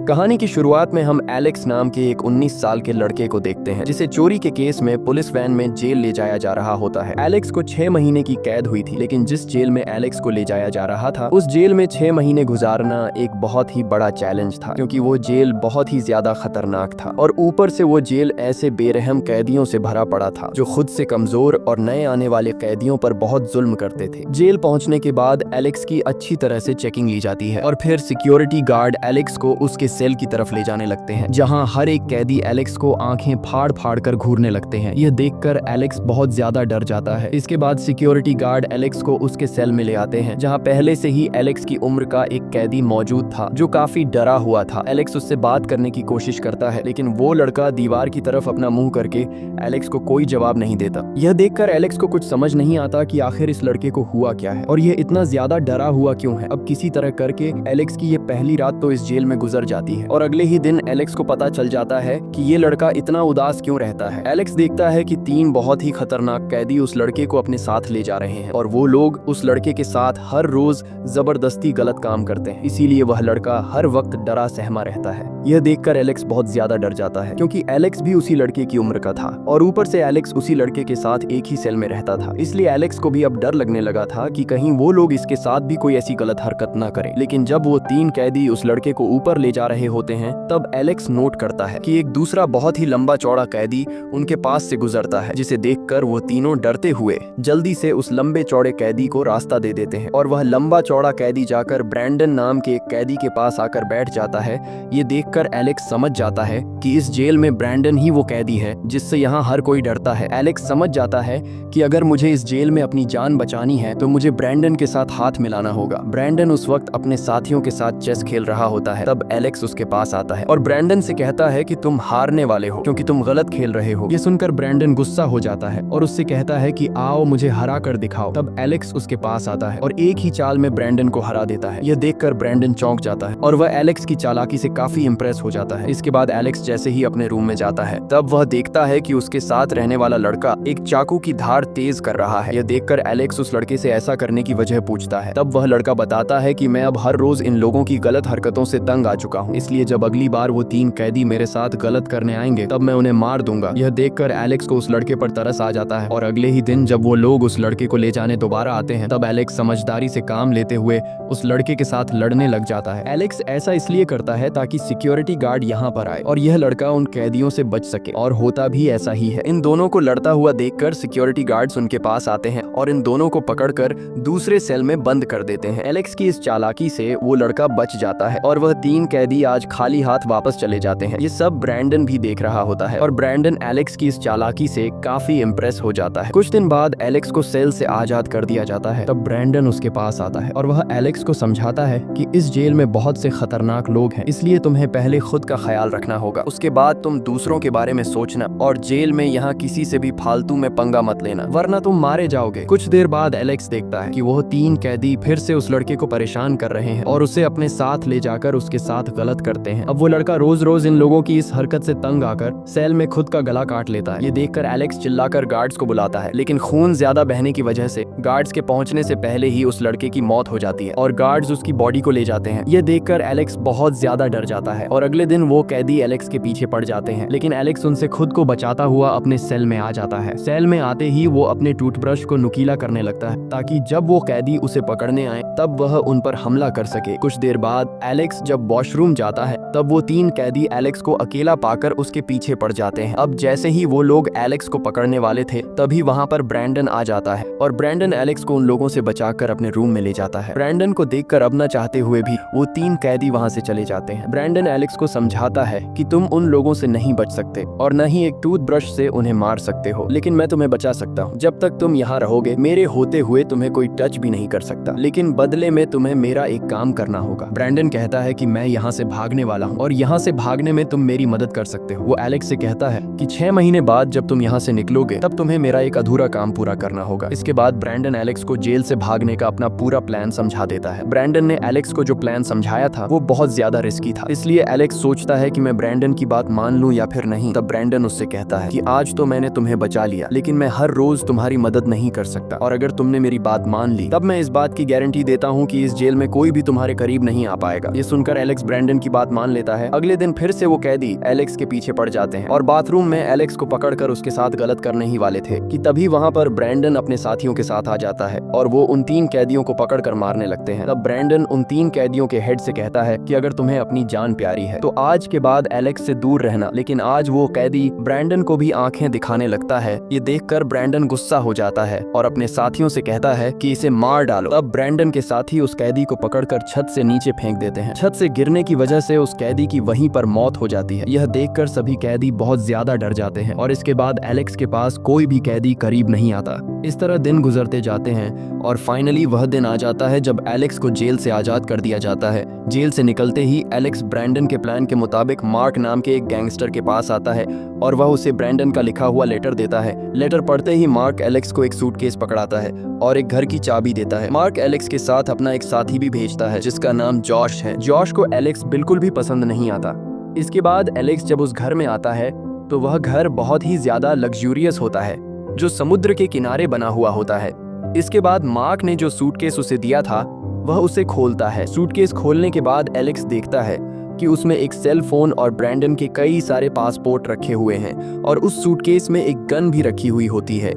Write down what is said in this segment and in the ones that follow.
कहानी की शुरुआत में हम एलेक्स नाम के एक 19 साल के लड़के को देखते हैं जिसे चोरी के केस में पुलिस वैन में जेल ले जाया जा रहा होता है। एलेक्स को 6 महीने की कैद हुई थी, लेकिन जिस जेल में एलेक्स को ले जाया जा रहा था उस जेल में 6 महीने गुजारना एक बहुत ही बड़ा चैलेंज था, क्योंकि वो जेल बहुत ही ज्यादा खतरनाक था और ऊपर से वो जेल ऐसे बेरहम कैदियों से भरा पड़ा था जो खुद से कमजोर और नए आने वाले कैदियों पर बहुत जुल्म करते थे। जेल पहुंचने के बाद एलेक्स की अच्छी तरह से चेकिंग ली जाती है और फिर सिक्योरिटी गार्ड एलेक्स को उसके सेल की तरफ ले जाने लगते हैं, जहां हर एक कैदी एलेक्स को आंखें फाड़ फाड़ कर घूरने लगते हैं। यह देखकर एलेक्स बहुत ज्यादा डर जाता है। इसके बाद सिक्योरिटी गार्ड एलेक्स को उसके सेल में ले आते हैं, जहां पहले से ही एलेक्स की उम्र का एक कैदी मौजूद था जो काफी डरा हुआ था। एलेक्स उससे बात करने की कोशिश करता है, लेकिन वो लड़का दीवार की तरफ अपना मुंह करके एलेक्स को कोई जवाब नहीं देता। यह देखकर एलेक्स को कुछ समझ नहीं आता कि आखिर इस लड़के को हुआ क्या है और यह इतना ज्यादा डरा हुआ क्यों है। अब किसी तरह करके एलेक्स की ये पहली रात तो इस जेल में गुजर जाती है और अगले ही दिन एलेक्स को पता चल जाता है कि ये लड़का इतना उदास क्यों रहता है। एलेक्स देखता है कि 3 बहुत ही खतरनाक कैदी उस लड़के को अपने साथ ले जा रहे हैं और वो लोग उस लड़के के साथ हर रोज जबरदस्ती गलत काम करते हैं, इसीलिए वह लड़का हर वक्त डरा सहमा रहता है। यह देखकर एलेक्स बहुत ज्यादा डर जाता है, क्योंकि एलेक्स भी उसी लड़के की उम्र का था और ऊपर से एलेक्स उसी लड़के के साथ एक ही सेल में रहता था। इसलिए एलेक्स को भी अब डर लगने लगा था कि कहीं वो लोग इसके साथ भी कोई ऐसी गलत हरकत ना करें। लेकिन जब वो 3 कैदी उस लड़के को ऊपर ले जा रहे होते हैं तब एलेक्स नोट करता है कि एक दूसरा बहुत ही लंबा चौड़ा कैदी उनके पास से गुजरता है, जिसे देखकर वो तीनों डरते हुए जल्दी से उस लंबे चौड़े कैदी को रास्ता दे देते हैं और वह लंबा चौड़ा कैदी जाकर ब्रैंडन नाम के एक कैदी के पास आकर बैठ जाता है। ये देखकर एलेक्स समझ जाता है कि इस जेल में ब्रैंडन ही वो कैदी है जिससे यहाँ हर कोई डरता है। एलेक्स समझ जाता है कि अगर मुझे इस जेल में अपनी जान बचानी है तो मुझे ब्रैंडन के साथ हाथ मिलाना होगा। ब्रैंडन उस वक्त अपने साथियों के साथ चेस खेल रहा होता है। तब एलेक्स उसके पास आता है और ब्रैंडन से कहता है कि तुम हारने वाले हो क्योंकि तुम गलत खेल रहे हो। ये सुनकर ब्रैंडन गुस्सा हो जाता है और उससे कहता है कि आओ मुझे हरा कर दिखाओ। तब एलेक्स उसके पास आता है और एक ही चाल में ब्रैंडन को हरा देता है। यह देखकर ब्रैंडन चौंक जाता है और वह एलेक्स की चालाकी से काफी इंप्रेस हो जाता है। इसके बाद एलेक्स जैसे ही अपने रूम में जाता है तब वह देखता है कि उसके साथ रहने वाला लड़का एक चाकू की धार तेज कर रहा है। यह देखकर एलेक्स उस लड़के से ऐसा करने की वजह पूछता है। तब वह लड़का बताता है कि मैं अब हर रोज इन लोगों की गलत हरकतों से तंग आ चुका हूँ, इसलिए जब अगली बार वो 3 कैदी मेरे साथ गलत करने आएंगे तब मैं उन्हें मार दूंगा। यह देखकर एलेक्स को उस लड़के पर तरस आ जाता है और अगले ही दिन जब वो लोग उस लड़के को ले जाने दोबारा आते हैं तब एलेक्स समझदारी से काम लेते हुए उस लड़के के साथ लड़ने लग जाता है। एलेक्स ऐसा इसलिए करता है ताकि सिक्योरिटी गार्ड यहाँ पर आए और यह लड़का उन कैदियों से बच सके, और होता भी ऐसा ही है। इन दोनों को लड़ता हुआ देखकर सिक्योरिटी गार्ड्स उनके पास आते हैं और इन दोनों को पकड़कर दूसरे सेल में बंद कर देते हैं। एलेक्स की इस चालाकी से वो लड़का बच जाता है और वह 3 कैदी आज खाली हाथ वापस चले जाते हैं। ये सब ब्रैंडन भी देख रहा होता है और ब्रैंडन एलेक्स की इस चालाकी से काफी इंप्रेस हो जाता है। कुछ दिन बाद एलेक्स को सेल से आजाद कर दिया जाता है। तब ब्रैंडन उसके पास आता है और वह एलेक्स को समझाता है कि इस जेल में बहुत से खतरनाक लोग हैं, इसलिए तुम्हें पहले खुद का ख्याल रखना होगा, उसके बाद तुम दूसरों के बारे में सोचना और जेल में यहाँ किसी से भी फालतू में पंगा मत लेना वरना तुम मारे जाओगे। कुछ देर बाद एलेक्स देखता है कि वह 3 कैदी फिर से उस लड़के को परेशान कर रहे हैं और उसे अपने साथ ले जाकर उसके साथ गलत करते हैं। अब वो लड़का रोज रोज इन लोगों की इस हरकत से तंग आकर सेल में खुद का गला काट लेता है। ये देखकर एलेक्स चिल्लाकर गार्ड्स को बुलाता है, लेकिन खून ज्यादा बहने की वजह से गार्ड्स के पहुंचने से पहले ही उस लड़के की मौत हो जाती है और गार्ड्स उसकी बॉडी को ले जाते हैं। ये देखकर एलेक्स बहुत ज्यादा डर जाता है और अगले दिन वो कैदी एलेक्स के पीछे पड़ जाते हैं, लेकिन एलेक्स उनसे खुद को बचाता हुआ अपने सेल में आ जाता है। सेल में आते ही वो अपने टूथब्रश को नुकीला करने लगता है ताकि जब वो कैदी उसे पकड़ने आए तब वह उन पर हमला कर सके। कुछ देर बाद एलेक्स जब वॉशरूम जाता है तब वो 3 कैदी एलेक्स को अकेला पाकर उसके पीछे पड़ जाते हैं। अब जैसे ही वो लोग एलेक्स को पकड़ने वाले थे तभी वहाँ पर ब्रैंडन आ जाता है और ब्रैंडन एलेक्स को उन लोगों से बचाकर अपने रूम में ले जाता है। ब्रैंडन को देखकर अब न चाहते हुए भी वो 3 कैदी वहाँ से चले जाते हैं। ब्रैंडन एलेक्स को समझाता है कि तुम उन लोगों से नहीं बच सकते और न ही एक टूथब्रश से उन्हें मार सकते हो, लेकिन मैं तुम्हें बचा सकता हूँ। जब तक तुम यहाँ रहोगे मेरे होते हुए तुम्हें कोई टच भी नहीं कर सकता, लेकिन बदले में तुम्हें मेरा एक काम करना होगा। ब्रैंडन कहता है कि मैं यहाँ से भागने वाला हूँ और यहाँ से भागने में तुम मेरी मदद कर सकते हो। वो एलेक्स से कहता है कि 6 महीने बाद जब तुम यहाँ से निकलोगे तब तुम्हें मेरा एक अधूरा काम पूरा करना होगा। इसके बाद ब्रैंडन एलेक्स को जेल से भागने का अपना पूरा प्लान समझा देता है। ब्रैंडन ने एलेक्स को जो प्लान समझाया था वो बहुत ज्यादा रिस्की था, इसलिए इसलिए एलेक्स सोचता है कि मैं ब्रैंडन की बात मान लूं या फिर नहीं। तब ब्रैंडन उससे कहता है कि आज तो मैंने तुम्हें बचा लिया, लेकिन मैं हर रोज तुम्हारी मदद नहीं कर सकता, और अगर तुमने मेरी बात मान ली तब मैं इस बात की गारंटी देता हूँ कि इस जेल में कोई भी तुम्हारे करीब नहीं आ पाएगा। ये सुनकर एलेक्स ब्रैंडन की बात मान लेता है। अगले दिन फिर से वो कैदी एलेक्स के पीछे पड़ जाते हैं और बाथरूम में एलेक्स को पकड़कर उसके साथ गलत करने ही वाले थे कि तभी वहाँ पर ब्रैंडन अपने साथियों के साथ आ जाता है और वो उन 3 कैदियों को पकड़कर मारने लगते हैं। तब ब्रैंडन उन 3 कैदियों के हेड से कहता है कि अगर तुम्हें अपनी जान प्यारी है तो आज के बाद एलेक्स से दूर रहना। लेकिन आज वो कैदी ब्रैंडन को भी आंखें दिखाने लगता है। ये देखकर ब्रैंडन गुस्सा हो जाता है और अपने साथियों से कहता है कि इसे मार डालो। तब ब्रैंडन के साथी उस कैदी को पकड़कर छत से नीचे फेंक देते हैं। छत से गिरने की वजह से उस कैदी की वहीं पर मौत हो जाती है। यह देखकर सभी कैदी बहुत ज्यादा डर जाते हैं और इसके बाद एलेक्स के पास कोई भी कैदी करीब नहीं आता। इस तरह दिन गुजरते जाते हैं और फाइनली वह दिन आ जाता है जब एलेक्स को जेल से आजाद कर दिया जाता है। जेल से निकलते ही एलेक्स ब्रैंडन के प्लान के मुताबिक मार्क नाम के एक गैंगस्टर के पास आता है और वह उसे ब्रैंडन का लिखा हुआ लेटर देता है। लेटर पढ़ते ही मार्क एलेक्स को एक सूटकेस पकड़ाता है और एक घर की चाबी देता है। मार्क एलेक्स के साथ अपना एक साथी भी भेजता है जिसका नाम जॉश है। जॉश को एलेक्स बिल्कुल भी पसंद नहीं आता। इसके बाद एलेक्स जब उस घर में आता है तो वह घर बहुत ही ज्यादा लग्जूरियस होता है जो समुद्र के किनारे बना हुआ होता है। इसके बाद मार्क ने जो सूटकेस उसे दिया था वह उसे खोलता है। सूटकेस खोलने के बाद एलेक्स देखता है कि उसमें एक सेल फोन और ब्रैंडन के कई सारे पासपोर्ट रखे हुए हैं और उस सूटकेस में एक गन भी रखी हुई होती है।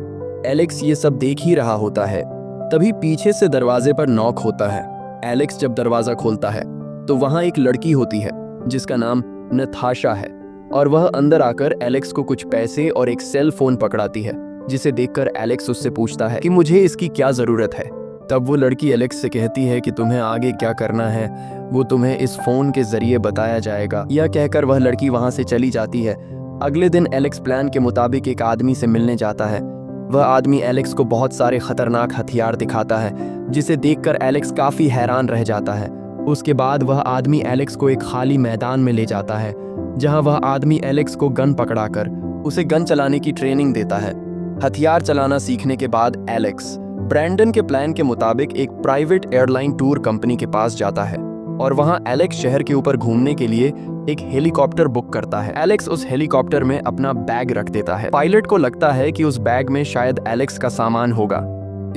एलेक्स ये सब देख ही रहा होता है। तभी पीछे से दरवाजे पर नॉक होता है। एलेक्स जब दरवाजा खोलता है तो वहां एक लड़की होती है जिसका नाम नताशा है और वह अंदर आकर एलेक्स को कुछ पैसे और एक सेल फोन पकड़ाती है, जिसे देखकर एलेक्स उससे पूछता है कि मुझे इसकी क्या जरूरत है। तब वो लड़की एलेक्स से कहती है कि तुम्हें आगे क्या करना है वो तुम्हें इस फोन के जरिए बताया जाएगा। यह कहकर वह लड़की वहां से चली जाती है। अगले दिन एलेक्स प्लान के मुताबिक एक आदमी से मिलने जाता है। वह आदमी एलेक्स को बहुत सारे खतरनाक हथियार दिखाता है जिसे देखकर एलेक्स काफी हैरान रह जाता है। उसके बाद वह आदमी एलेक्स को एक खाली मैदान में ले जाता है जहां वह आदमी एलेक्स को गन पकड़ाकर उसे गन चलाने की ट्रेनिंग देता है। हथियार चलाना सीखने के बाद एलेक्स ब्रैंडन के प्लान के मुताबिक एक प्राइवेट एयरलाइन टूर कंपनी के पास जाता है और वहां एलेक्स शहर के ऊपर घूमने के लिए एक हेलीकॉप्टर बुक करता है। एलेक्स उस हेलीकॉप्टर में अपना बैग रख देता है। पायलट को लगता है कि उस बैग में शायद एलेक्स का सामान होगा,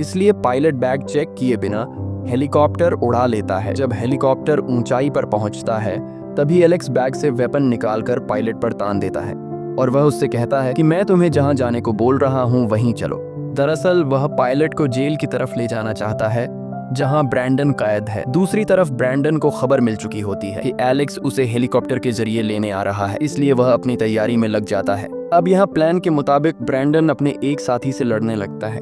इसलिए पायलट बैग चेक किए बिना हेलीकॉप्टर उड़ा लेता है। जब हेलीकॉप्टर ऊंचाई पर पहुंचता है तभी एलेक्स बैग से वेपन निकालकर पायलट पर तान देता है और वह उससे कहता है कि मैं तुम्हें जहां जाने को बोल रहा हूं वहीं चलो। दरअसल वह पायलट को जेल की तरफ ले जाना चाहता है जहां ब्रैंडन कैद है। दूसरी तरफ ब्रैंडन को खबर मिल चुकी होती है कि एलेक्स उसे हेलीकॉप्टर के जरिए लेने आ रहा है, इसलिए वह अपनी तैयारी में लग जाता है। अब यहाँ प्लान के मुताबिक ब्रैंडन अपने एक साथी से लड़ने लगता है,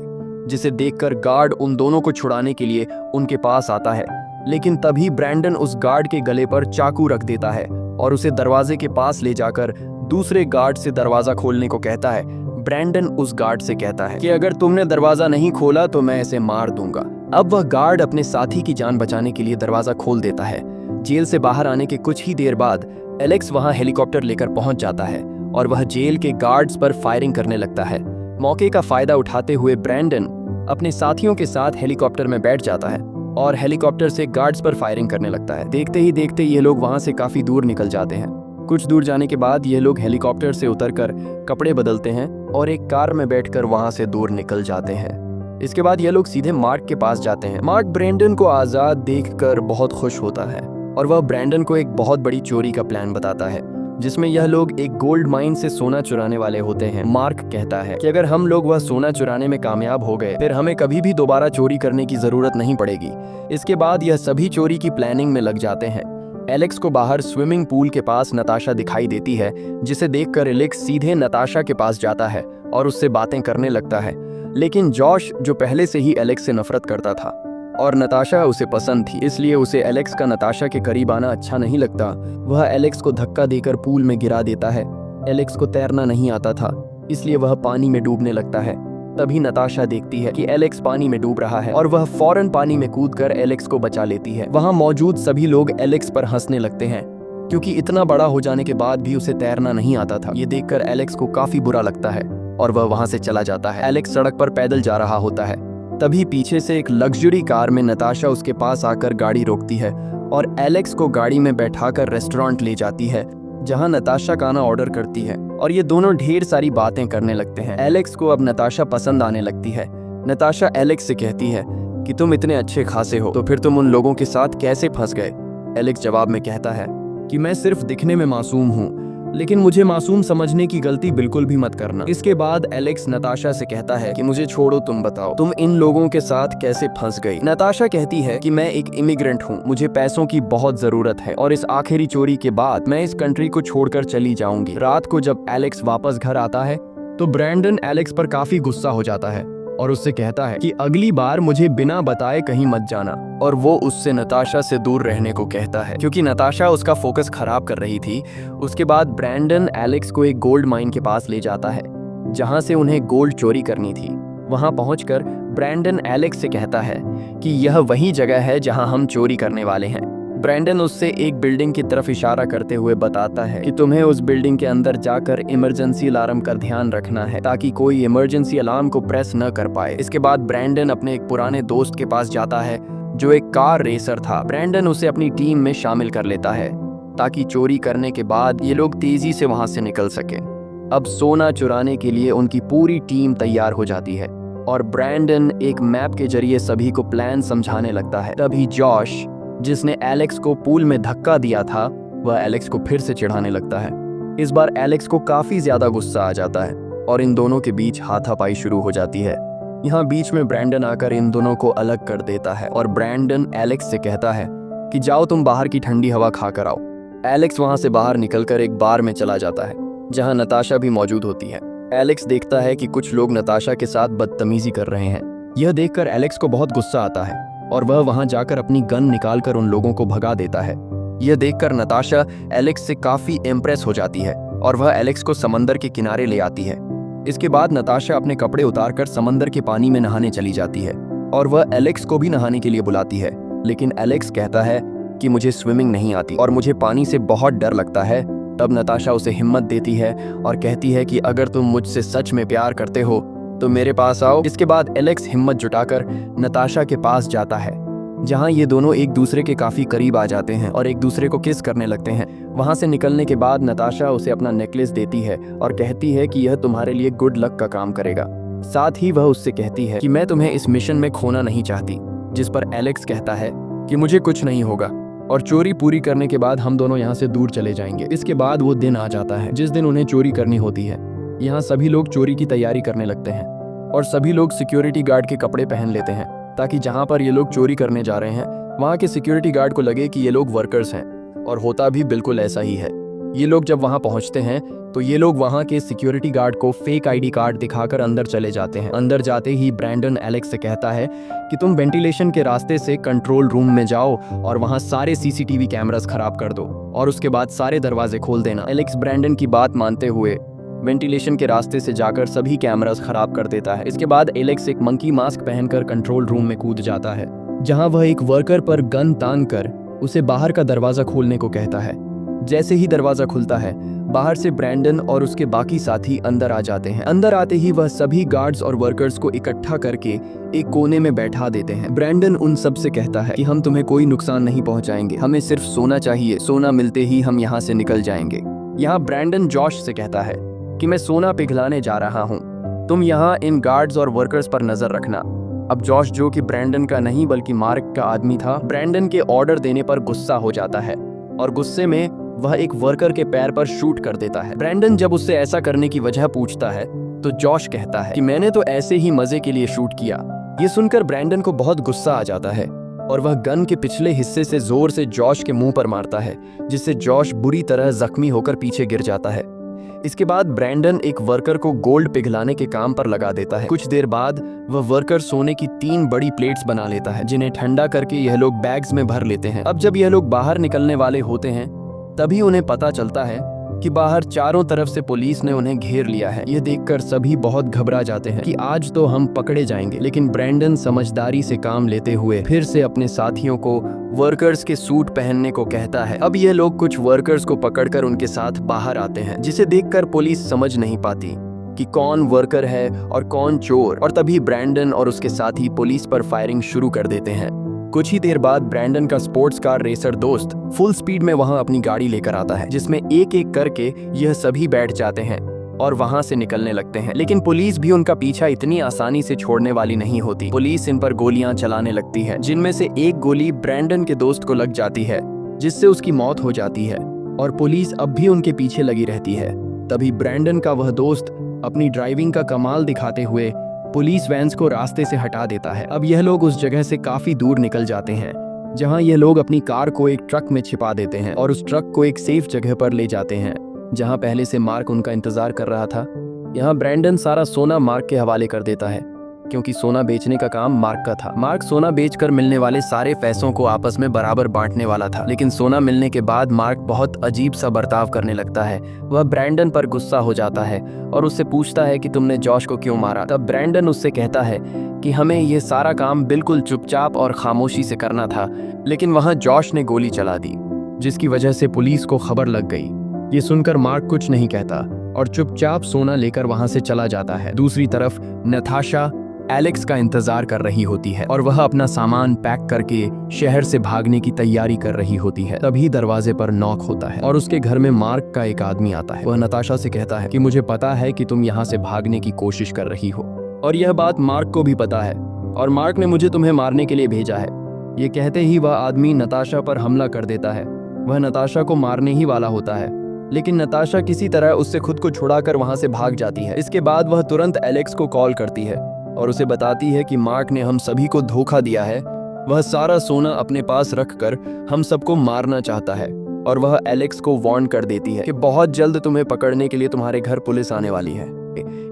जिसे देखकर गार्ड उन दोनों को छुड़ाने के लिए उनके पास आता है। लेकिन तभी ब्रैंडन उस गार्ड के गले पर चाकू रख देता है और उसे दरवाजे के पास ले जाकर दूसरे गार्ड से दरवाजा खोलने को कहता है। ब्रैंडन उस गार्ड से कहता है कि अगर तुमने दरवाजा नहीं खोला तो मैं इसे मार दूंगा। अब वह गार्ड अपने साथी की जान बचाने के लिए दरवाजा खोल देता है। जेल से बाहर आने के कुछ ही देर बाद एलेक्स वहां हेलीकॉप्टर लेकर पहुंच जाता है और वह जेल के गार्ड्स पर फायरिंग करने लगता है। मौके का फायदा उठाते हुए ब्रैंडन अपने साथियों के साथ हेलीकॉप्टर में बैठ जाता है और हेलीकॉप्टर से गार्ड्स पर फायरिंग करने लगता है। देखते ही देखते ये लोग वहां से काफी दूर निकल जाते हैं। कुछ दूर जाने के बाद ये लोग हेलीकॉप्टर से उतरकर कपड़े बदलते हैं और एक कार में बैठकर वहां से दूर निकल जाते हैं। इसके बाद ये लोग सीधे मार्क के पास जाते हैं। मार्क ब्रैंडन को आजाद देखकर बहुत खुश होता है और वह ब्रैंडन को एक बहुत बड़ी चोरी का प्लान बताता है जिसमें यह लोग एक गोल्ड माइन से सोना चुराने वाले होते हैं। मार्क कहता है कि अगर हम लोग वह सोना चुराने में कामयाब हो गए फिर हमें कभी भी दोबारा चोरी करने की जरूरत नहीं पड़ेगी। इसके बाद यह सभी चोरी की प्लानिंग में लग जाते हैं। एलेक्स को बाहर स्विमिंग पूल के पास नताशा दिखाई देती है, जिसे देखकर एलेक्स सीधे नताशा के पास जाता है और उससे बातें करने लगता है। लेकिन जॉश, जो पहले से ही एलेक्स से नफरत करता था और नताशा उसे पसंद थी, इसलिए उसे एलेक्स का नताशा के करीब आना अच्छा नहीं लगता। वह एलेक्स को धक्का देकर पूल में गिरा देता है। एलेक्स को तैरना नहीं आता था, इसलिए वह पानी में डूबने लगता है। तभी नताशा देखती है कि एलेक्स पानी में डूब रहा है और वह फौरन पानी में कूदकर एलेक्स को बचा लेती है। वहां मौजूद सभी लोग एलेक्स पर हंसने लगते हैं क्योंकि इतना बड़ा हो जाने के बाद भी उसे तैरना नहीं आता था। ये देखकर एलेक्स को काफी बुरा लगता है और वह वहां से चला जाता है। एलेक्स सड़क पर पैदल जा रहा होता है। तभी पीछे से एक लग्जरी कार में नताशा उसके पास आकर गाड़ी रोकती है और एलेक्स को गाड़ी में बैठाकर रेस्टोरेंट ले जाती है जहां नताशा खाना ऑर्डर करती है और ये दोनों ढेर सारी बातें करने लगते हैं। एलेक्स को अब नताशा पसंद आने लगती है। नताशा एलेक्स से कहती है कि तुम इतने अच्छे खासे हो तो फिर तुम उन लोगों के साथ कैसे फंस गए। एलेक्स जवाब में कहता है कि मैं सिर्फ दिखने में मासूम हूँ, लेकिन मुझे मासूम समझने की गलती बिल्कुल भी मत करना। इसके बाद एलेक्स नताशा से कहता है कि मुझे छोड़ो, तुम बताओ तुम इन लोगों के साथ कैसे फंस गई। नताशा कहती है कि मैं एक इमिग्रेंट हूँ, मुझे पैसों की बहुत जरूरत है और इस आखिरी चोरी के बाद मैं इस कंट्री को छोड़कर चली जाऊंगी। रात को जब एलेक्स वापस घर आता है तो ब्रैंडन एलेक्स पर काफी गुस्सा हो जाता है और उससे कहता है कि अगली बार मुझे बिना बताए कहीं मत जाना, और वो उससे नताशा से दूर रहने को कहता है क्योंकि नताशा उसका फोकस खराब कर रही थी। उसके बाद ब्रैंडन एलेक्स को एक गोल्ड माइन के पास ले जाता है जहां से उन्हें गोल्ड चोरी करनी थी। वहां पहुंचकर ब्रैंडन एलेक्स से कहता है कि यह वही जगह है जहां हम चोरी करने वाले हैं। ब्रैंडन उससे एक बिल्डिंग की तरफ इशारा करते हुए बताता है कि तुम्हें उस बिल्डिंग के अंदर जाकर इमरजेंसी अलार्म का ध्यान रखना है ताकि कोई इमरजेंसी अलार्म को प्रेस न कर पाए। इसके बाद ब्रैंडन अपने एक पुराने दोस्त के पास जाता है जो एक कार रेसर था। ब्रैंडन उसे अपनी टीम में शामिल कर लेता है ताकि चोरी करने के बाद ये लोग तेजी से वहां से निकल सके। अब सोना चुराने के लिए उनकी पूरी टीम तैयार हो जाती है और ब्रैंडन एक मैप के जरिए सभी को प्लान समझाने लगता है। तभी जॉश, जिसने एलेक्स को पूल में धक्का दिया था, वह एलेक्स को फिर से चिढ़ाने लगता है। इस बार एलेक्स को काफी ज्यादा गुस्सा आ जाता है और इन दोनों के बीच हाथापाई शुरू हो जाती है। यहाँ बीच में ब्रैंडन आकर इन दोनों को अलग कर देता है और ब्रैंडन एलेक्स से कहता है कि जाओ तुम बाहर की ठंडी हवा खाकर आओ। एलेक्स वहां से बाहर निकलकर एक बार में चला जाता है जहां नताशा भी मौजूद होती है। एलेक्स देखता है कि कुछ लोग नताशा के साथ बदतमीजी कर रहे हैं। यह देखकर एलेक्स को बहुत गुस्सा आता है और वह वहां जाकर अपनी गन निकालकर उन लोगों को भगा देता है। यह देखकर नताशा एलेक्स से काफी इम्प्रेस हो जाती है और वह एलेक्स को समंदर के किनारे ले आती है। इसके बाद नताशा अपने कपड़े उतारकर समंदर के पानी में नहाने चली जाती है और वह एलेक्स को भी नहाने के लिए बुलाती है, लेकिन एलेक्स कहता है कि मुझे स्विमिंग नहीं आती और मुझे पानी से बहुत डर लगता है। तब नताशा उसे हिम्मत देती है और कहती है कि अगर तुम मुझसे सच में प्यार करते हो तो मेरे पास आओ। इसके बाद एलेक्स हिम्मत जुटाकर नताशा के पास जाता है जहां ये दोनों एक दूसरे के काफी करीब आ जाते हैं और एक दूसरे को किस करने लगते हैं। वहां से निकलने के बाद नताशा उसे अपना नेकलेस देती है और कहती है कि यह तुम्हारे लिए गुड लक का काम करेगा। साथ ही वह उससे कहती है कि मैं तुम्हें इस मिशन में खोना नहीं चाहती, जिस पर एलेक्स कहता है कि मुझे कुछ नहीं होगा और चोरी पूरी करने के बाद हम दोनों यहाँ से दूर चले जाएंगे। इसके बाद वो दिन आ जाता है जिस दिन उन्हें चोरी करनी होती है। यहाँ सभी लोग चोरी की तैयारी करने लगते हैं और सभी लोग सिक्योरिटी गार्ड के कपड़े पहन लेते हैं ताकि जहाँ पर ये लोग चोरी करने जा रहे हैं वहाँ के सिक्योरिटी गार्ड को लगे कि ये लोग वर्कर्स हैं, और होता भी बिल्कुल ऐसा ही है। ये लोग जब वहाँ पहुँचते हैं तो ये लोग वहाँ के सिक्योरिटी गार्ड को फेक आईडी कार्ड दिखाकर अंदर चले जाते हैं। अंदर जाते ही ब्रैंडन एलेक्स से कहता है कि तुम वेंटिलेशन के रास्ते से कंट्रोल रूम में जाओ और वहाँ सारे सीसीटीवी कैमरास खराब कर दो और उसके बाद सारे दरवाजे खोल देना। एलेक्स ब्रैंडन की बात मानते हुए वेंटिलेशन के रास्ते से जाकर सभी कैमरास खराब कर देता है। इसके बाद एलेक्स एक मंकी मास्क पहनकर कंट्रोल रूम में कूद जाता है जहां वह एक वर्कर पर गन तानकर उसे बाहर का दरवाजा खोलने को कहता है। जैसे ही दरवाजा खुलता है बाहर से ब्रैंडन और उसके बाकी साथी अंदर आ जाते हैं। अंदर आते ही वह सभी गार्ड्स और वर्कर्स को इकट्ठा करके एक कोने में बैठा देते हैं। ब्रैंडन उन सब से कहता है कि हम तुम्हें कोई नुकसान नहीं पहुंचाएंगे, हमें सिर्फ सोना चाहिए, सोना मिलते ही हम यहाँ से निकल जाएंगे। यहाँ ब्रैंडन जॉश से कहता है कि मैं सोना पिघलाने जा रहा हूँ, तुम यहाँ इन गार्ड्स और वर्कर्स पर नजर रखना। अब जॉश, जो कि ब्रैंडन का नहीं बल्कि मार्क का आदमी था, ब्रैंडन के ऑर्डर देने पर गुस्सा हो जाता है और गुस्से में वह एक वर्कर के पैर पर शूट कर देता है। ब्रैंडन जब उससे ऐसा करने की वजह पूछता है तो जॉश कहता है कि मैंने तो ऐसे ही मजे के लिए शूट किया। ये सुनकर ब्रैंडन को बहुत गुस्सा आ जाता है और वह गन के पिछले हिस्से से जोर से जॉश के मुंह पर मारता है, जिससे जॉश बुरी तरह जख्मी होकर पीछे गिर जाता है। इसके बाद ब्रैंडन एक वर्कर को गोल्ड पिघलाने के काम पर लगा देता है। कुछ देर बाद वह वर्कर सोने की 3 बड़ी प्लेट्स बना लेता है जिन्हें ठंडा करके यह लोग बैग्स में भर लेते हैं। अब जब यह लोग बाहर निकलने वाले होते हैं तभी उन्हें पता चलता है कि बाहर चारों तरफ से पुलिस ने उन्हें घेर लिया है। यह देखकर सभी बहुत घबरा जाते हैं कि आज तो हम पकड़े जाएंगे, लेकिन ब्रैंडन समझदारी से काम लेते हुए फिर से अपने साथियों को वर्कर्स के सूट पहनने को कहता है। अब यह लोग कुछ वर्कर्स को पकड़कर उनके साथ बाहर आते हैं, जिसे देखकर पुलिस समझ नहीं पाती कि कौन वर्कर है और कौन चोर, और तभी ब्रैंडन और उसके साथी पुलिस पर फायरिंग शुरू कर देते हैं। कुछ ही देर बाद ब्रैंडन का स्पोर्ट्स कार रेसर दोस्त फुल स्पीड में वहां अपनी गाड़ी लेकर आता है, जिसमें एक एक करके यह सभी बैठ जाते हैं और वहां से निकलने लगते हैं। लेकिन पुलिस भी उनका पीछा इतनी आसानी से छोड़ने वाली नहीं होती। पुलिस इन पर गोलियां चलाने लगती है, जिनमें से एक गोली ब्रैंडन के दोस्त को लग जाती है, जिससे उसकी मौत हो जाती है और पुलिस अब भी उनके पीछे लगी रहती है। तभी ब्रैंडन का वह दोस्त अपनी ड्राइविंग का कमाल दिखाते हुए पुलिस वैन्स को रास्ते से हटा देता है। अब यह लोग उस जगह से काफी दूर निकल जाते हैं, जहां यह लोग अपनी कार को एक ट्रक में छिपा देते हैं और उस ट्रक को एक सेफ जगह पर ले जाते हैं, जहां पहले से मार्क उनका इंतजार कर रहा था। यहाँ ब्रैंडन सारा सोना मार्क के हवाले कर देता है, क्योंकि सोना बेचने का काम मार्क का था। मार्क सोना बेचकर मिलने वाले सारे पैसों को आपस में बराबर बांटने वाला था, लेकिन सोना मिलने के बाद मार्क बहुत अजीब सा बर्ताव करने लगता है। वह ब्रैंडन पर गुस्सा हो जाता है और उससे पूछता है कि तुमने जॉश को क्यों मारा। तब ब्रैंडन उससे कहता है कि हमें ये सारा काम बिल्कुल चुपचाप और खामोशी से करना था, लेकिन वहाँ जॉश ने गोली चला दी, जिसकी वजह से पुलिस को खबर लग गई। ये सुनकर मार्क कुछ नहीं कहता और चुपचाप सोना लेकर वहां से चला जाता है। दूसरी तरफ नताशा एलेक्स का इंतजार कर रही होती है और वह अपना सामान पैक करके शहर से भागने की तैयारी कर रही होती है। तभी दरवाजे पर नॉक होता है और उसके घर में मार्क का एक आदमी आता है। वह नताशा से कहता है कि मुझे पता है कि तुम यहाँ से भागने की कोशिश कर रही हो, और यह बात मार्क को भी पता है, और मार्क ने मुझे तुम्हें मारने के लिए भेजा है। ये कहते ही वह आदमी नताशा पर हमला कर देता है। वह नताशा को मारने ही वाला होता है, लेकिन नताशा किसी तरह उससे खुद को छुड़ाकर वहां से भाग जाती है। इसके बाद वह तुरंत एलेक्स को कॉल करती है और उसे बताती है कि मार्क ने हम सभी को धोखा दिया है। वह सारा सोना अपने पास रखकर हम सबको मारना चाहता है, और वह एलेक्स को वार्न कर देती है कि बहुत जल्द तुम्हें पकड़ने के लिए तुम्हारे घर पुलिस आने वाली है,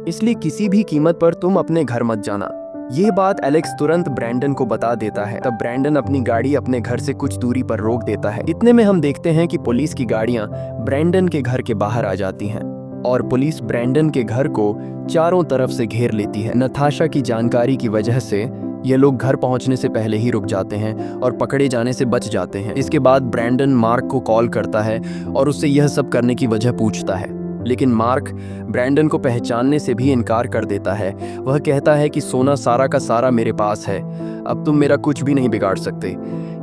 इसलिए किसी भी कीमत पर तुम अपने घर मत जाना। ये बात एलेक्स तुरंत ब्रैंडन को बता देता है। तब ब्रैंडन अपनी गाड़ी अपने घर से कुछ दूरी पर रोक देता है। इतने में हम देखते हैं कि पुलिस की गाड़ियां ब्रैंडन के घर के बाहर आ जाती हैं और पुलिस ब्रैंडन के घर को चारों तरफ से घेर लेती है। नताशा की जानकारी की वजह से ये लोग घर पहुंचने से पहले ही रुक जाते हैं और पकड़े जाने से बच जाते हैं। इसके बाद ब्रैंडन मार्क को कॉल करता है और उससे यह सब करने की वजह पूछता है, लेकिन मार्क ब्रैंडन को पहचानने से भी इनकार कर देता है। वह कहता है कि सोना सारा का सारा मेरे पास है, अब तुम मेरा कुछ भी नहीं बिगाड़ सकते।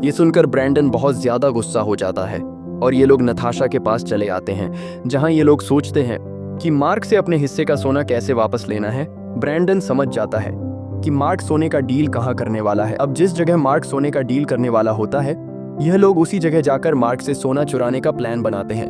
ये सुनकर ब्रैंडन बहुत ज्यादा गुस्सा हो जाता है और ये लोग नताशा के पास चले आते हैं, जहां ये लोग सोचते हैं कि मार्क से अपने हिस्से का सोना कैसे वापस लेना है। ब्रैंडन समझ जाता है कि मार्क सोने का डील कहाँ करने वाला है। अब जिस जगह मार्क सोने का डील करने वाला होता है, यह लोग उसी जगह जाकर मार्क से सोना चुराने का प्लान बनाते हैं,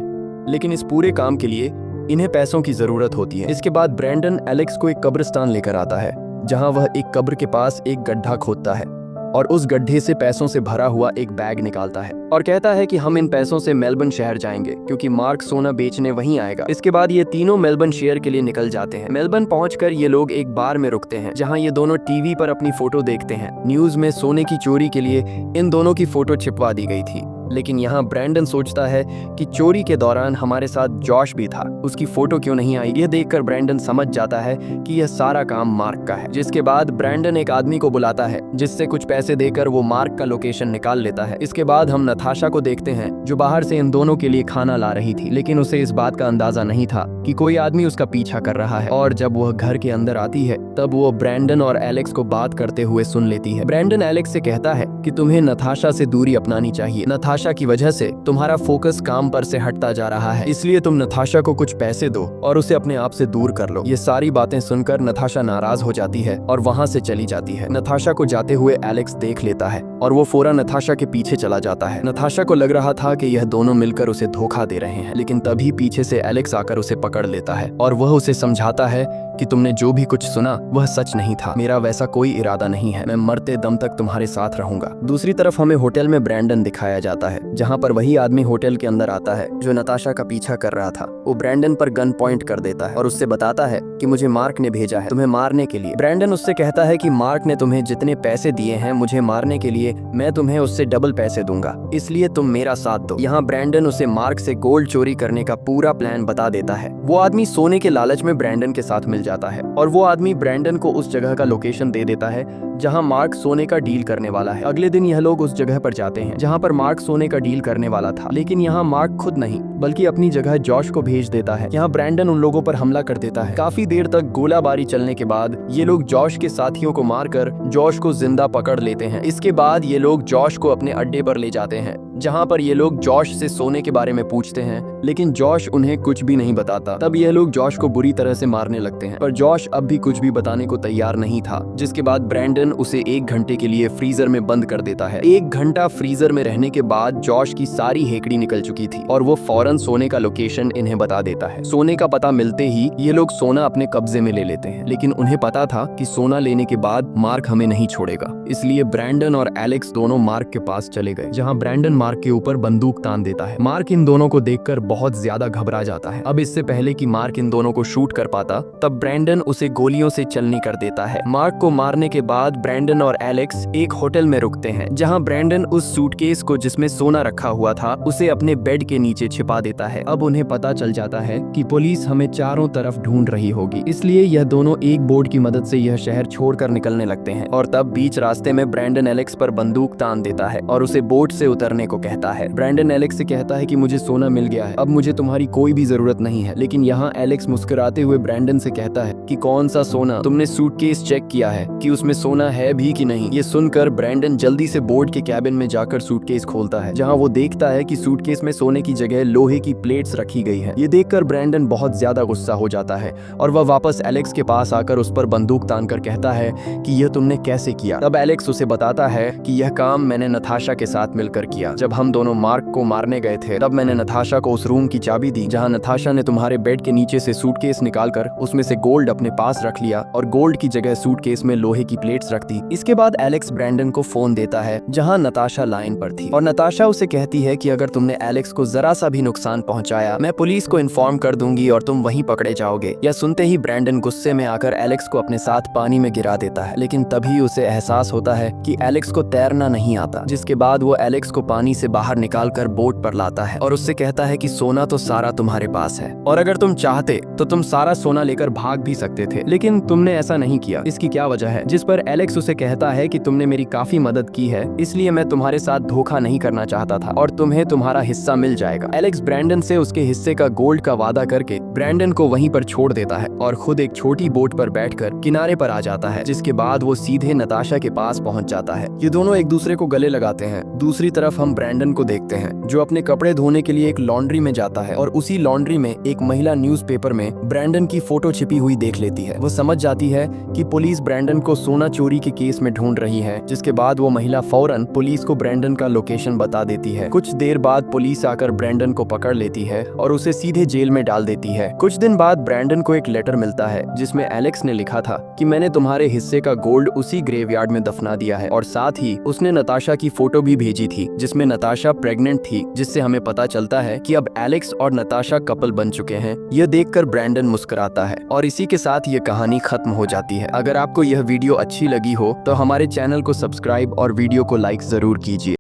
लेकिन इस पूरे काम के लिए इन्हें पैसों की जरूरत होती है। इसके बाद ब्रैंडन एलेक्स को एक कब्रिस्तान लेकर आता है, जहां वह एक कब्र के पास एक गड्ढा खोदता है और उस गड्ढे से पैसों से भरा हुआ एक बैग निकालता है और कहता है कि हम इन पैसों से मेलबर्न शहर जाएंगे, क्योंकि मार्क सोना बेचने वहीं आएगा। इसके बाद ये तीनों मेलबर्न शहर के लिए निकल जाते हैं। मेलबर्न पहुंचकर ये लोग एक बार में रुकते हैं, जहां ये दोनों टीवी पर अपनी फोटो देखते हैं। न्यूज में सोने की चोरी के लिए इन दोनों की फोटो छिपवा दी गई थी, लेकिन यहाँ ब्रैंडन सोचता है कि चोरी के दौरान हमारे साथ जॉश भी था, उसकी फोटो क्यों नहीं आई। यह देखकर ब्रैंडन समझ जाता है कि यह सारा काम मार्क का है। जिसके बाद ब्रैंडन एक आदमी को बुलाता है, जिससे कुछ पैसे देकर वो मार्क का लोकेशन निकाल लेता है। इसके बाद हम नताशा को देखते हैं, जो बाहर से इन दोनों के लिए खाना ला रही थी, लेकिन उसे इस बात का अंदाजा नहीं था कि कोई आदमी उसका पीछा कर रहा है। और जब वह घर के अंदर आती है, तब वो ब्रैंडन और एलेक्स को बात करते हुए सुन लेती है। ब्रैंडन एलेक्स से कहता है कि तुम्हें नताशा से दूरी अपनानी चाहिए। नताशा की वजह से तुम्हारा फोकस काम पर से हटता जा रहा है, इसलिए तुम नताशा को कुछ पैसे दो और उसे अपने आप से दूर कर लो। ये सारी बातें सुनकर नताशा नाराज हो जाती है और वहां से चली जाती है। नताशा को जाते हुए एलेक्स देख लेता है और वो फौरन नताशा के पीछे चला जाता है। नताशा को लग रहा था कि यह दोनों मिलकर उसे धोखा दे रहे हैं, लेकिन तभी पीछे से एलेक्स आकर उसे पकड़ लेता है और वह उसे समझाता है कि तुमने जो भी कुछ सुना वह सच नहीं था, मेरा वैसा कोई इरादा नहीं है, मैं मरते दम तक तुम्हारे साथ रहूंगा। दूसरी तरफ हमें होटल में ब्रैंडन दिखाया जाता है, जहां पर वही आदमी होटल के अंदर आता है जो नताशा का पीछा कर रहा था। वो ब्रैंडन पर गन पॉइंट कर देता है और उससे बताता है कि मुझे मार्क ने भेजा है तुम्हें मारने के लिए। ब्रैंडन उससे कहता है कि मार्क ने तुम्हें जितने पैसे दिए हैं मुझे मारने के लिए, मैं तुम्हें उससे डबल पैसे दूंगा, इसलिए तुम मेरा साथ दो। यहाँ ब्रैंडन उसे मार्क से गोल्ड चोरी करने का पूरा प्लान बता देता है। वो आदमी सोने के लालच में ब्रैंडन के साथ मिल जाता है और वो आदमी ब्रैंडन को उस जगह का लोकेशन दे देता है जहाँ मार्क सोने का डील करने वाला है। अगले दिन यह लोग उस जगह पर जाते हैं जहाँ पर मार्क सोने का डील करने वाला था, लेकिन यहाँ मार्क खुद नहीं बल्कि अपनी जगह जॉश को भेज देता है। यहाँ ब्रैंडन उन लोगों पर हमला कर देता है। काफी देर तक गोलाबारी चलने के बाद ये लोग जॉश के साथियों को मारकर जॉश को जिंदा पकड़ लेते हैं। इसके बाद ये लोग जॉश को अपने अड्डे पर ले जाते हैं जहाँ पर ये लोग जॉश से सोने के बारे में पूछते हैं, लेकिन जॉश उन्हें कुछ भी नहीं बताता। तब यह लोग जॉश को बुरी तरह से मारने लगते हैं, पर जॉश अब भी कुछ भी बताने को तैयार नहीं था। जिसके बाद ब्रैंडन उसे 1 घंटे के लिए फ्रीजर में बंद कर देता है। 1 घंटा फ्रीजर में रहने के बाद जॉश की सारी हेकड़ी निकल चुकी थी और वो फौरन सोने का लोकेशन इन्हें बता देता है। सोने का पता मिलते ही ये लोग सोना अपने कब्जे में ले लेते हैं, लेकिन उन्हें पता था कि सोना लेने के बाद मार्क हमें नहीं छोड़ेगा। इसलिए ब्रैंडन और एलेक्स दोनों मार्क के पास चले गए, जहाँ ब्रैंडन मार्क के ऊपर बंदूक तान देता है। मार्क इन दोनों को देखकर बहुत ज्यादा घबरा जाता है। अब इससे पहले कि मार्क इन दोनों को शूट कर पाता, तब ब्रैंडन उसे गोलियों से चलनी कर देता है। मार्क को मारने के बाद ब्रैंडन और एलेक्स एक होटल में रुकते हैं, जहां ब्रैंडन उस सूटकेस को जिसमें सोना रखा हुआ था उसे अपने बेड के नीचे छिपा देता है। अब उन्हें पता चल जाता है कि पुलिस हमें चारों तरफ ढूंढ रही होगी, इसलिए यह दोनों एक बोट की मदद से यह शहर छोड़कर निकलने लगते हैं। और तब बीच रास्ते में ब्रैंडन एलेक्स पर बंदूक तान देता है और उसे बोट से उतरने को कहता है। ब्रैंडन एलेक्स से कहता है कि मुझे सोना मिल गया है, अब मुझे तुम्हारी कोई भी जरूरत नहीं है। लेकिन यहाँ एलेक्स मुस्कुराते हुए ब्रैंडन से कहता है कि कौन सा सोना? तुमने सूटकेस चेक किया है कि उसमें सोना है भी कि नहीं? ये सुनकर ब्रैंडन जल्दी से बोट के कैबिन में जाकर सूटकेस खोलता है, जहाँ वो देखता है कि सूटकेस में सोने की जगह लोहे की प्लेट्स रखी गई है। ये देखकर ब्रैंडन बहुत ज्यादा गुस्सा हो जाता है और वह वापस एलेक्स के पास आकर उस पर बंदूक तान कर कहता है कि यह तुमने कैसे किया? तब एलेक्स उसे बताता है कि यह काम मैंने नताशा के साथ मिलकर किया। जब हम दोनों मार्क को मारने गए थे, तब मैंने नताशा को उस रूम की चाबी दी जहां नताशा ने तुम्हारे बेड के नीचे से सूटकेस निकालकर उसमें से गोल्ड अपने पास रख लिया और गोल्ड की जगह सूटकेस में लोहे की प्लेट्स रख दी। इसके बाद एलेक्स ब्रैंडन को फोन देता है जहां नताशा लाइन पर थी और नताशा उसे कहती है कि अगर तुमने एलेक्स को जरा सा भी नुकसान पहुंचाया, मैं पुलिस को इन्फॉर्म कर दूंगी और तुम वहीं पकड़े जाओगे। यह सुनते ही ब्रैंडन गुस्से में आकर एलेक्स को अपने साथ पानी में गिरा देता है, लेकिन तभी उसे एहसास होता है कि एलेक्स को तैरना नहीं आता। जिसके बाद वो एलेक्स को पानी से बाहर निकालकर बोट पर लाता है और उससे कहता है कि सोना तो सारा तुम्हारे पास है और अगर तुम चाहते तो तुम सारा सोना लेकर भाग भी सकते थे, लेकिन तुमने ऐसा नहीं किया। इसकी क्या वजह है? जिस पर एलेक्स उसे कहता है कि तुमने मेरी काफी मदद की है, इसलिए मैं तुम्हारे साथ धोखा नहीं करना चाहता था और तुम्हें तुम्हारा हिस्सा मिल जाएगा। एलेक्स ब्रैंडन से उसके हिस्से का गोल्ड का वादा करके ब्रैंडन को वहीं पर छोड़ देता है और खुद एक छोटी बोट पर बैठकर किनारे पर आ जाता है। जिसके बाद वो सीधे नताशा के पास पहुंच जाता है। ये दोनों एक दूसरे को गले लगाते हैं। दूसरी तरफ हम ब्रैंडन को देखते हैं जो अपने कपड़े धोने के लिए एक लॉन्ड्री में जाता है और उसी लॉन्ड्री में एक महिला न्यूज़पेपर में ब्रैंडन की फोटो छिपी हुई देख लेती है। वो समझ जाती है कि पुलिस ब्रैंडन को सोना चोरी के केस में ढूंढ रही है। जिसके बाद वो महिला फौरन पुलिस को ब्रैंडन का लोकेशन बता देती है। कुछ देर बाद पुलिस आकर ब्रैंडन को पकड़ लेती है और उसे सीधे जेल में डाल देती है। कुछ दिन बाद ब्रैंडन को एक लेटर मिलता है जिसमें एलेक्स ने लिखा था कि मैंने तुम्हारे हिस्से का गोल्ड उसी ग्रेवयार्ड में दफना दिया है और साथ ही उसने नताशा की फोटो भी भेजी थी जिसमें नताशा प्रेग्नेंट थी, जिससे हमें पता चलता है कि अब एलेक्स और नताशा कपल बन चुके हैं। यह देखकर ब्रैंडन मुस्कुराता है और इसी के साथ ये कहानी खत्म हो जाती है। अगर आपको यह वीडियो अच्छी लगी हो तो हमारे चैनल को सब्सक्राइब और वीडियो को लाइक जरूर कीजिए।